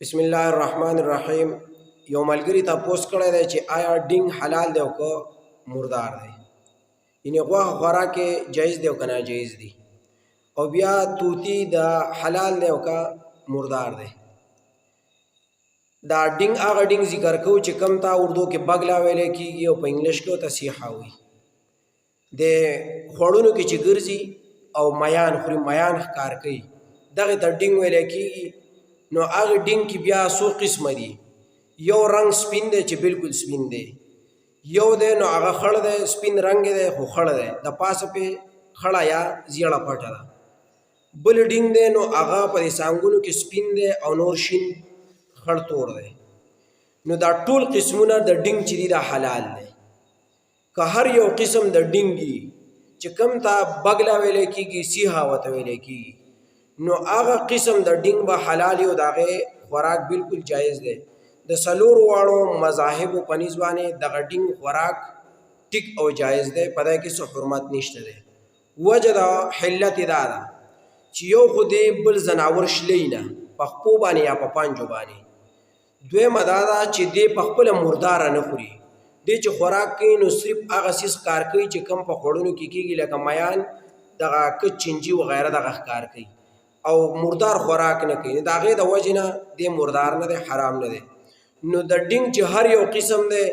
بسم الله الرحمن الرحیم. یو ملګری تاسو کړی دی چې آیا ډینګ حلال دی او که مردار دی، یعنی غوښه خوراک جایز دی او که ناجایز دی، او بیا توتی دا حلال دی او که مردار دی. دا ډینګ هغه ډینګ ذکر کوو چې کوم ته اردو کې بګلا ویلی کېږي او په انګلیش کې ورته سیحه وایي. د خوړونو کې چې ګرځي او میان خوري، میان ښکار کوي، دغې ته ډینګ ویلی کېږي. نو هغه ډینګ کې بیا څو قسمه دي. یو رنګ سپین دی چې بالکل سپین دی، یو دی نو هغه خړ دی، سپین رنګ دی خو خړ دی، د پاسه پې خړه یا زیړه پټه ده. بل ډینګ دی نو هغه په دې څانګونو کې سپین دی او نور شین خړ تور دی. نو دا ټول قسمونه د ډینګ چې دي دا حلال دی. که هر یو قسم د ډینګ دي چې کوم ته بګلا ویلی کېږي، سیحه ورته ویلی کېږي، نو هغه قسم د ډینګ به حلال وي او د هغې خوراک بالکل جایز دی. د څلورو واړو مذاهبو په نسبت باندې دغه ډینګ خوراک ټیک او جایز دی، په دې کې څه حرمت نشته دی. وجه د حلت یې دا ده چې یو خو دې بل ځناور شلی نه په خپو باندې یا په پنجو باندې. دویمه دا ده چې دې په خپله مرداره نه خوري. دې چې خوراک کوي نو صرف هغه څیز ښکار کوي چې کوم په خوړونو کې کېږي، لکه میان، دغه کچ چنجي وغیره دغه ښکار کوي او مردار خوراک نه کوي. د هغې د وجې نه دې مردار نه دی، حرام نه دی. نو د ډینګ چې هر یو قسم دی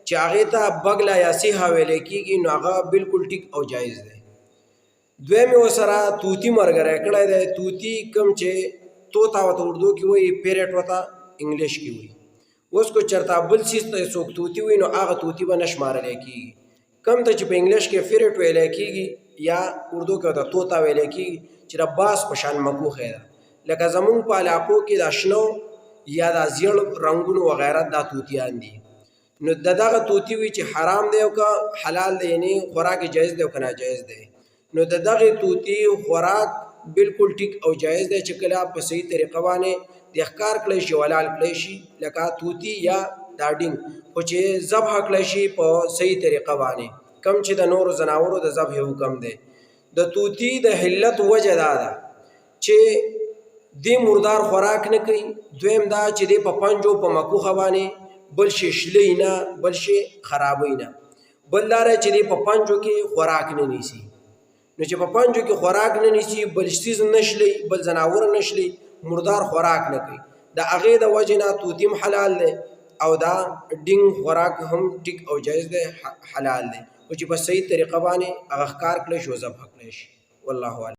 چې هغې ته بګلا یا سیحه ویلی کېږي، نو هغه بالکل ټیک او جایز دی. دویم یې ورسره توتي ملګری کړی دی. توتي کوم چې طوطا ورته اردو کې وایي، پیرټ ورته انګلیش کې وایي. اوس کو چېرته بل څیز ته څوک توتي وایي نو هغه توتي به نه شمارلی کېږي. کوم ته چې په انګلیش کې پیرټ ویلی کېږي یا اردو کې ورته طوطا ویلی کېږي، چې د باز په شان مکوښی ده، لکه زمونږ په علاقو کې دا شنو یا دا زیړ رنګونو وغیره دا توتیان دي. نو د دغه توتي وي چې حرام دی او که حلال دی، یعنی خوراک جایز دی او که ناجایز دی. نو د دغې توتي خوراک بالکل ټیک او جایز دی چې کله په صحیح طریقه باندې د ښکار کړی شي، ولال کړی شي، لکه توتي یا دا ډینګ، خو چې ذبح کړی شي په صحیح طریقه باندې، کم چې د نورو ځناورو د ذبح حکم دی. د توتي د حلت وجه دا ده چې دې مردار خوراک نه کوي. دویم دا چې دې په پنجو په مکوښه باندې بل شی شلی نه، بل شی خرابوي نه. بل دا دی چې دې په پنجو کې خوراک نه نیسي. نو چې په پنجو کې خوراک نه نیسي، بل څیز نه شلی، بل ځناور نه شلی، مردار خوراک نه کوي، د هغې د وجې نه توتي هم حلال دی او دا ډینګ خوراک هم ټیک او جایز دی، حلال دی، خو چې په صحیح طریقه باندې هغه ښکار کړی شي او ذبح کړی شي. والله اعلم.